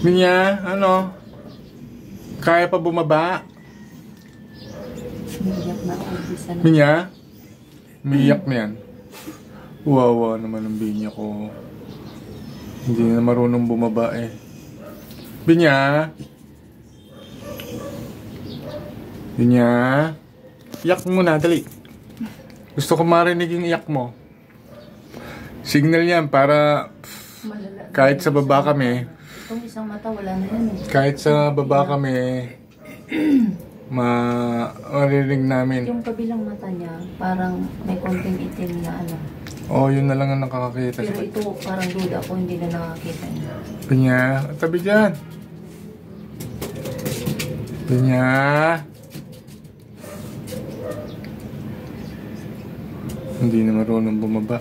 Binya, ano? Kaya pa bumaba? Binya? Umiiyak na yan. Wawa naman ang binya ko. Hindi na marunong bumaba eh. Binya? Binya? Iyak mo na, dali. Gusto ko marinig yung iyak mo. Signal yan para kahit sa baba kami. Itong isang mata, wala na yan eh. Kahit sa baba kami, maririnig namin. Yung kabilang mata niya, parang may konting itim na ano. Oo, yun na lang ang nakakakita. Pero ito, parang duda ko, hindi na nakakita niya. Binya, tabi dyan. Binya. Hindi na marunong bumaba.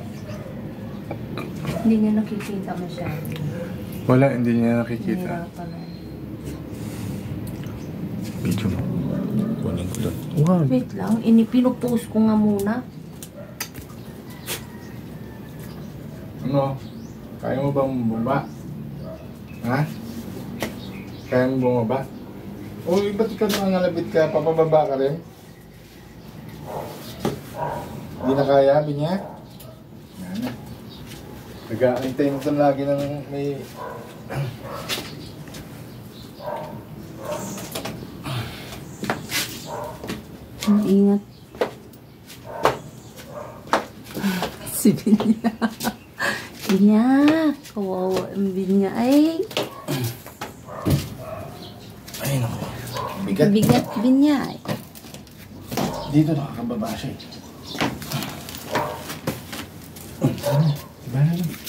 Hindi niya nakikita masyado. Wala, hindi niya nakikita. Nahirapan na. Video mo. Kunin ko doon. Wow. Wait lang, pinupost ko nga muna. Ano? Kaya mo bang bumaba? Ha? Kaya mo bumaba? Uy, ba't ka nangangalabit ka? Papababa ka rin? Hindi na kaya, Binya? Yan na. Nag-aantay mo doon lagi ng may... Ingat. Si Binya. Binya. Kawawa ang Binya. Ay. Ay, naku. Bigat. Bigat Binya. Dito nakakababa siya eh. Diba na lang?